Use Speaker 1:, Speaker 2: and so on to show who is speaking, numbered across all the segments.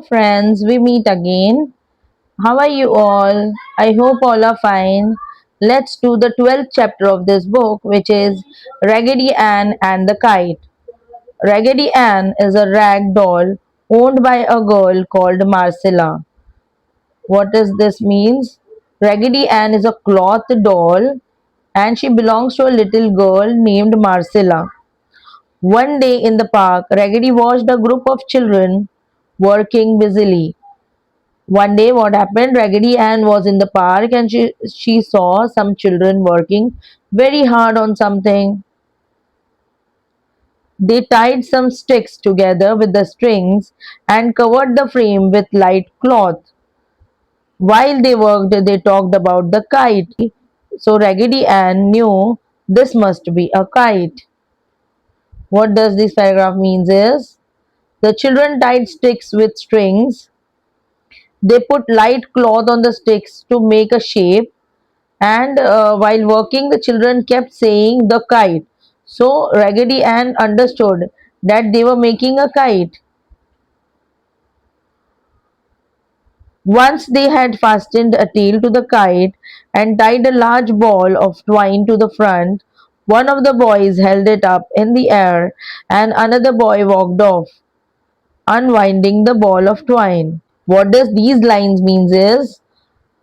Speaker 1: Friends, we meet again. How are you all? I hope all are fine. Let's do the 12th chapter of this book, which is Raggedy Ann and the Kite. Raggedy Ann is a rag doll owned by a girl called Marcella. What does this means? Raggedy Ann is a cloth doll and she belongs to a little girl named Marcella. One day in the park, Raggedy watched a group of children working busily. One day, what happened? Raggedy Ann was in the park and she saw some children working very hard on something. They tied some sticks together with the strings and covered the frame with light cloth. While they worked, they talked about the kite. So Raggedy Ann knew this must be a kite. What does this paragraph means is the children tied sticks with strings. They put light cloth on the sticks to make a shape and while working the children kept saying the kite. So Raggedy Ann understood that they were making a kite. Once they had fastened a tail to the kite and tied a large ball of twine to the front, one of the boys held it up in the air and another boy walked off, unwinding the ball of twine. What does these lines means is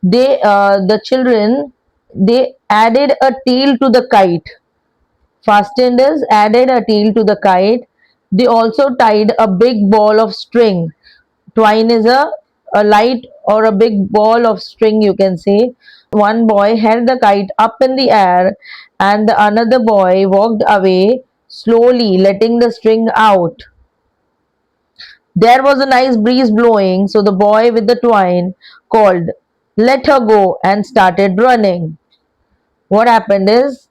Speaker 1: the children, they added a tail to the kite. Fastenders added a tail to the kite. They also tied a big ball of string. Twine is a light or a big ball of string, you can say. One boy held the kite up in the air and the another boy walked away slowly, letting the string out. There was a nice breeze blowing, so the boy with the twine called, "Let her go," and started running. What happened is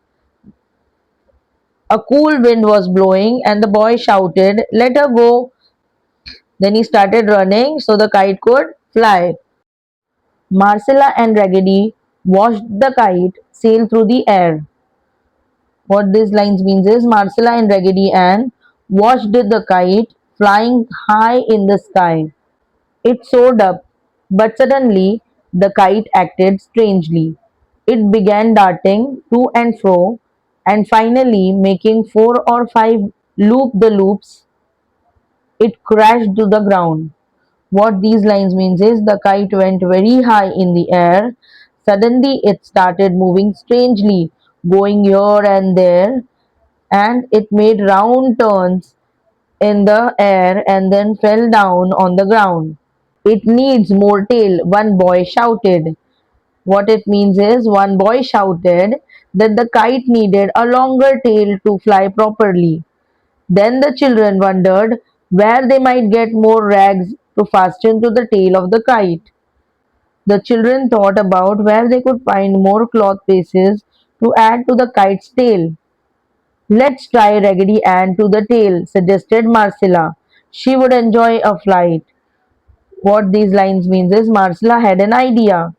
Speaker 1: a cool wind was blowing, and the boy shouted, "Let her go." Then he started running so the kite could fly. Marcella and Raggedy watched the kite sail through the air. What these lines means is Marcella and Raggedy Ann watched the kite flying high in the sky. It soared up, but suddenly the kite acted strangely. It began darting to and fro, and finally, making 4 or 5 loop-the-loops, it crashed to the ground. What these lines means is the kite went very high in the air. Suddenly, it started moving strangely, going here and there, and it made round turns in the air and then fell down on the ground. It needs more tail, one boy shouted. What it means is one boy shouted that the kite needed a longer tail to fly properly. Then the children wondered where they might get more rags to fasten to the tail of the kite. The children thought about where they could find more cloth pieces to add to the kite's tail. "Let's tie Raggedy Ann to the tail," suggested Marcella. "She would enjoy a flight." What these lines means is Marcella had an idea.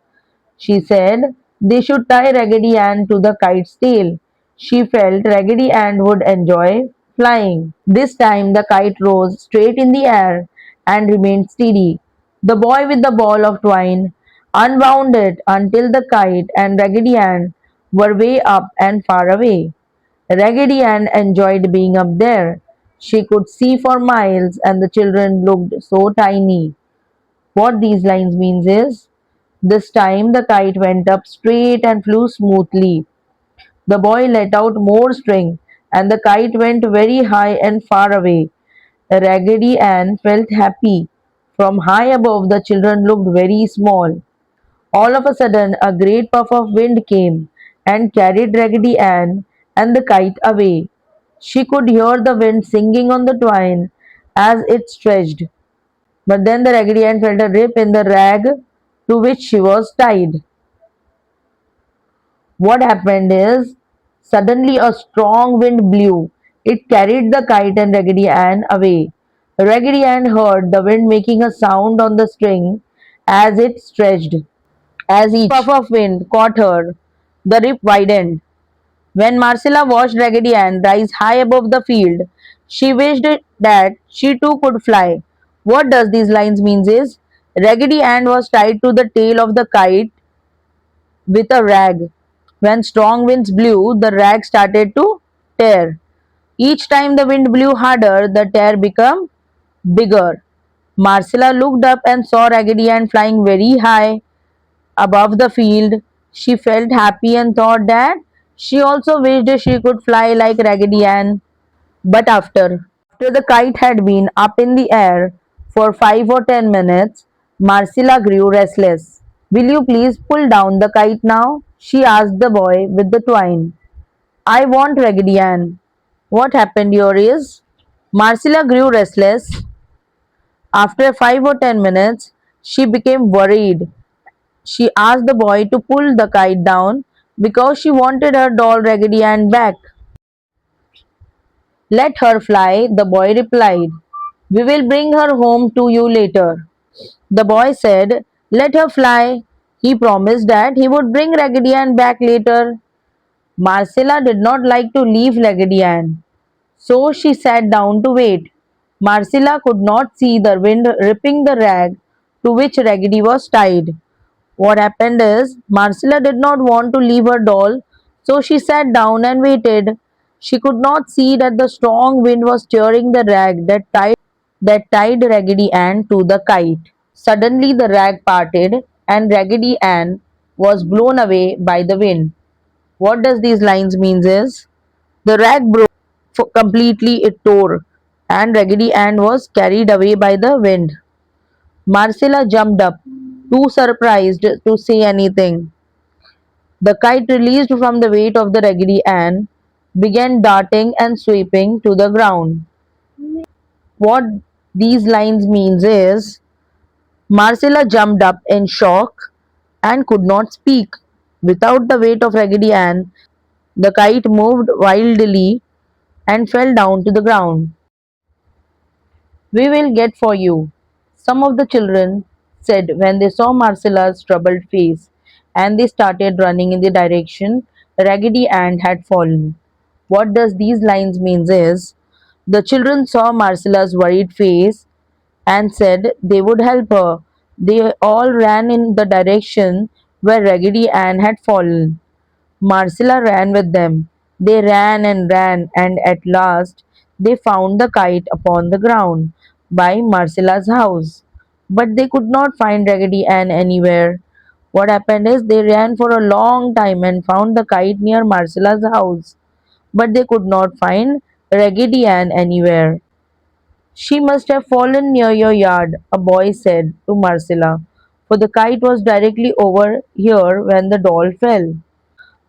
Speaker 1: She said they should tie Raggedy Ann to the kite's tail. She felt Raggedy Ann would enjoy flying. This time the kite rose straight in the air and remained steady. The boy with the ball of twine unwound it until the kite and Raggedy Ann were way up and far away. Raggedy Ann enjoyed being up there. She could see for miles and the children looked so tiny. What these lines means is this time the kite went up straight and flew smoothly. The boy let out more string and the kite went very high and far away. Raggedy Ann felt happy. From high above the children looked very small. All of a sudden a great puff of wind came and carried Raggedy Ann and the kite away. She could hear the wind singing on the twine as it stretched. But then the Raggedy Ann felt a rip in the rag to which she was tied. What happened is suddenly a strong wind blew. It carried the kite and Raggedy Ann away. Raggedy Ann heard the wind making a sound on the string as it stretched. As each puff of wind caught her, the rip widened. When Marcella watched Raggedy Ann rise high above the field, she wished that she too could fly. What does these lines means is Raggedy Ann was tied to the tail of the kite with a rag. When strong winds blew, the rag started to tear. Each time the wind blew harder, the tear became bigger. Marcella looked up and saw Raggedy Ann flying very high above the field. She felt happy and thought that she also wished she could fly like Raggedy Ann. But after the kite had been up in the air for 5 or 10 minutes, Marcella grew restless. Will you please pull down the kite now? She asked the boy with the twine. I want Raggedy Ann. What happened here is Marcella grew restless. After 5 or 10 minutes, she became worried. She asked the boy to pull the kite down because she wanted her doll Raggedy Ann back. Let her fly, the boy replied. We will bring her home to you later. The boy said, Let her fly. He promised that he would bring Raggedy Ann back later. Marcella did not like to leave Raggedy Ann, so she sat down to wait. Marcella could not see the wind ripping the rag to which Raggedy was tied. What happened is, Marcella did not want to leave her doll, so she sat down and waited. She could not see that the strong wind was tearing the rag that tied Raggedy Ann to the kite. Suddenly the rag parted and Raggedy Ann was blown away by the wind. What does these lines means is the rag broke completely, it tore, and Raggedy Ann was carried away by the wind. Marcella jumped up, too surprised to say anything. The kite, released from the weight of the Raggedy Ann, began darting and sweeping to the ground. What these lines means is Marcella jumped up in shock and could not speak. Without the weight of Raggedy Ann, the kite moved wildly and fell down to the ground. We will get for you, some of the children said when they saw Marcella's troubled face, and they started running in the direction Raggedy Ann had fallen. What does these lines means is the children saw Marcella's worried face and said they would help her. They all ran in the direction where Raggedy Ann had fallen. Marcella ran with them. They ran and ran, and at last they found the kite upon the ground by Marcella's house. But they could not find Raggedy Ann anywhere. What happened is they ran for a long time and found the kite near Marcella's house, but they could not find Raggedy Ann anywhere. She must have fallen near your yard, a boy said to Marcella, for the kite was directly over here when the doll fell.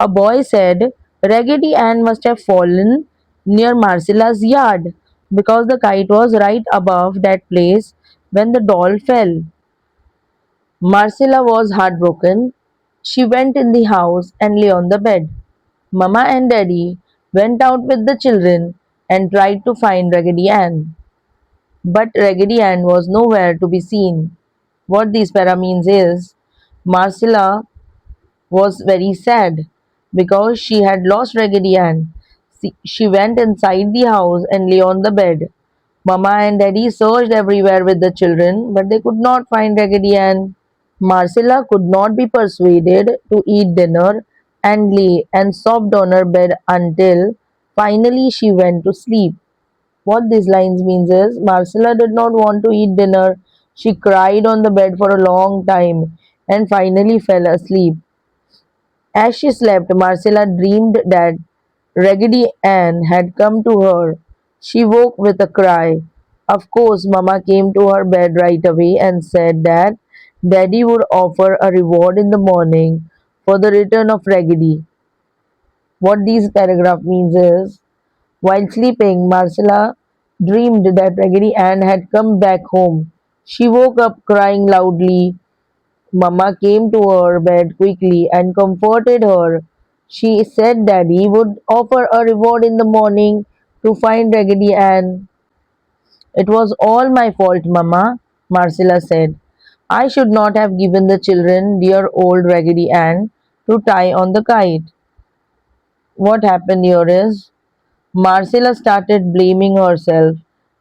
Speaker 1: A boy said Raggedy Ann must have fallen near Marcella's yard because the kite was right above that place when the doll fell. Marcella was heartbroken. She went in the house and lay on the bed. Mama and Daddy went out with the children and tried to find Raggedy Ann. But Raggedy Ann was nowhere to be seen. What this para means is Marcella was very sad because she had lost Raggedy Ann. She went inside the house and lay on the bed. Mama and Daddy searched everywhere with the children, but they could not find Raggedy Ann. Marcella could not be persuaded to eat dinner and lay and sobbed on her bed until finally she went to sleep. What these lines means is Marcella did not want to eat dinner. She cried on the bed for a long time and finally fell asleep. As she slept, Marcella dreamed that Raggedy Ann had come to her. She woke with a cry. Of course, Mama came to her bed right away and said that Daddy would offer a reward in the morning for the return of Raggedy. What these paragraph means is, while sleeping, Marcella dreamed that Raggedy Ann had come back home. She woke up crying loudly. Mama came to her bed quickly and comforted her. She said Daddy would offer a reward in the morning to find Raggedy Ann. It was all my fault, Mama, Marcella said. I should not have given the children dear old Raggedy Ann to tie on the kite. What happened here is Marcella started blaming herself.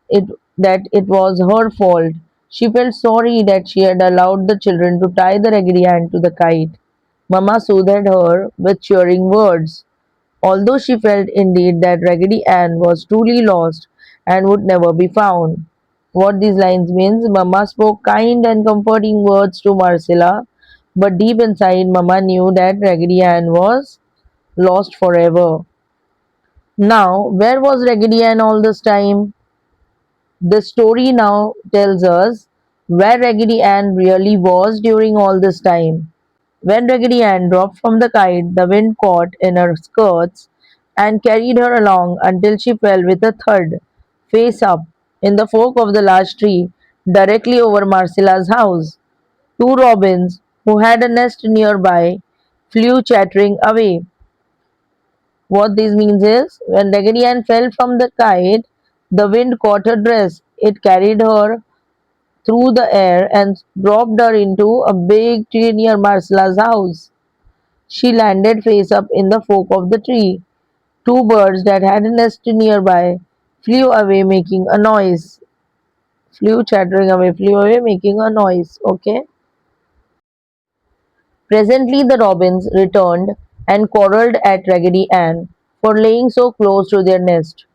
Speaker 1: It that it was her fault. She felt sorry that she had allowed the children to tie the Raggedy Ann to the kite. Mamma soothed her with cheering words, although she felt indeed that Raggedy Ann was truly lost and would never be found. What these lines means, Mamma spoke kind and comforting words to Marcella, but deep inside Mamma knew that Raggedy Ann was lost forever. Now, where was Raggedy Ann all this time? The story now tells us where Raggedy Ann really was during all this time. When Raggedy Ann dropped from the kite, the wind caught in her skirts and carried her along until she fell with a thud, face up, in the fork of the large tree directly over Marcella's house. Two robins, who had a nest nearby, flew chattering away. What this means is, when Raggedy Ann fell from the kite, the wind caught her dress. It carried her through the air and dropped her into a big tree near Marcella's house. She landed face up in the fork of the tree. Two birds that had a nest nearby flew away making a noise. Flew chattering away, flew away making a noise. Okay. Presently the robins returned and quarrelled at Raggedy Ann for laying so close to their nest.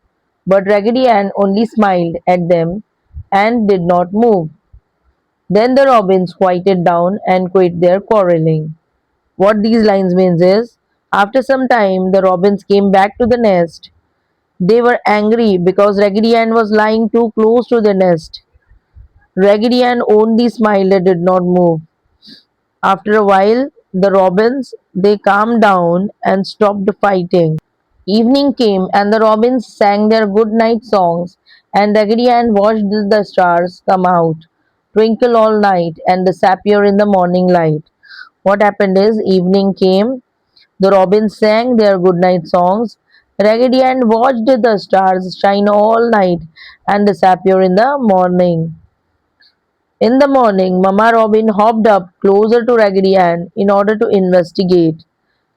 Speaker 1: But Raggedy Ann only smiled at them and did not move. Then the robins quieted down and quit their quarrelling. What these lines means is, after some time the robins came back to the nest. They were angry because Raggedy Ann was lying too close to the nest. Raggedy Ann only smiled and did not move. After a while, the robins they calmed down and stopped fighting. Evening came and the robins sang their good night songs, and Raggedy Ann watched the stars come out, twinkle all night, and disappear in the morning light. What happened is, evening came, the robins sang their good night songs. Raggedy Ann watched the stars shine all night and disappear in the morning. In the morning, Mama Robin hopped up closer to Raggedy Ann in order to investigate.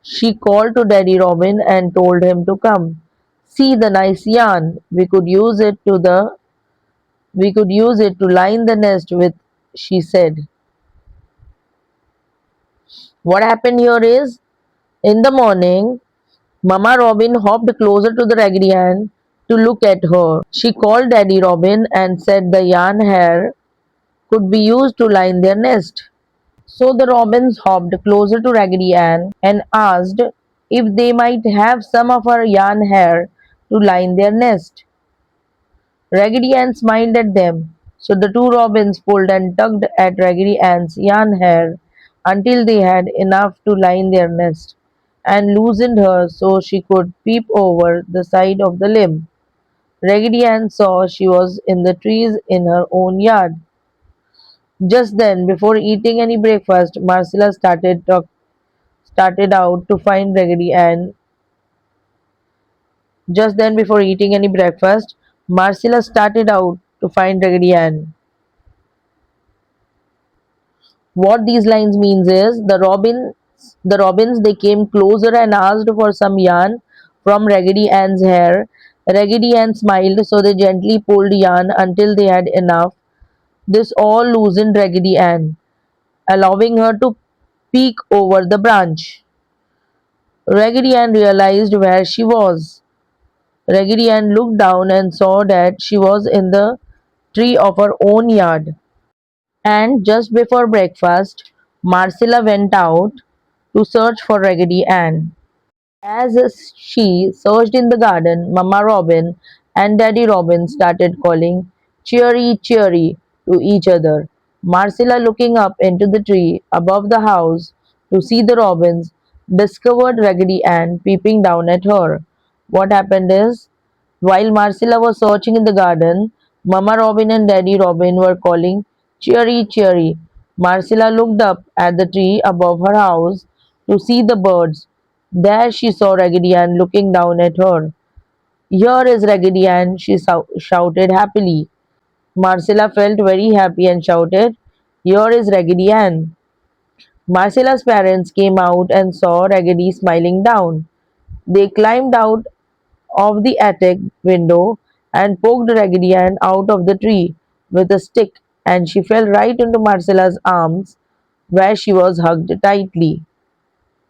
Speaker 1: She called to Daddy Robin and told him to come. See the nice yarn. We could use it to line the nest with, she said. What happened here is, in the morning, Mama Robin hopped closer to the Raggedy Ann to look at her. She called Daddy Robin and said the yarn hair could be used to line their nest. So the robins hopped closer to Raggedy Ann and asked if they might have some of her yarn hair to line their nest. Raggedy Ann smiled at them, so the two robins pulled and tugged at Raggedy Ann's yarn hair until they had enough to line their nest, and loosened her so she could peep over the side of the limb. Raggedy Ann saw she was in the trees in her own yard. Just then, before eating any breakfast, Marcella started out to find Raggedy Ann. Just then, before eating any breakfast, Marcella started out to find Raggedy Ann. What these lines means is, the robins they came closer and asked for some yarn from Raggedy Ann's hair. Raggedy Ann smiled, so they gently pulled yarn until they had enough. This all loosened Raggedy Ann, allowing her to peek over the branch. Raggedy Ann realized where she was. Raggedy Ann looked down and saw that she was in the tree of her own yard. And just before breakfast, Marcella went out to search for Raggedy Ann. As she searched in the garden, Mamma Robin and Daddy Robin started calling "Cheery, cheery" to each other. Marcella, looking up into the tree above the house to see the robins, discovered Raggedy Ann peeping down at her. What happened is, while Marcella was searching in the garden, Mamma Robin and Daddy Robin were calling "Cheery, cheery." Marcella looked up at the tree above her house to see the birds. There she saw Raggedy Ann looking down at her. "Here is Raggedy Ann," she shouted happily. Marcella felt very happy and shouted, "Here is Raggedy Ann." Marcella's parents came out and saw Raggedy smiling down. They climbed out of the attic window and poked Raggedy Ann out of the tree with a stick. and she fell right into Marcella's arms, where she was hugged tightly.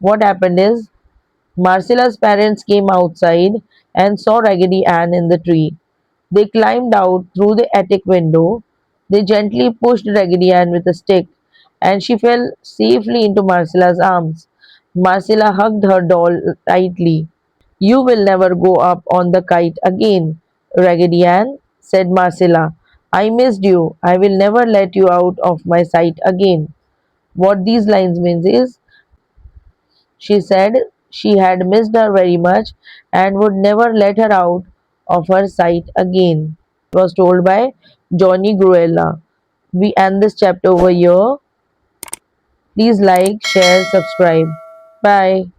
Speaker 1: What happened is, Marcella's parents came outside and saw Raggedy Ann in the tree. They climbed out through the attic window. They gently pushed Raggedy Ann with a stick, and she fell safely into Marcella's arms. Marcella hugged her doll tightly. "You will never go up on the kite again, Raggedy Ann," said Marcella. "I missed you. I will never let you out of my sight again." What these lines means is, she said she had missed her very much and would never let her out of her sight again. It was told by Johnny Gruella. We end this chapter over here. Please like, share, subscribe. Bye.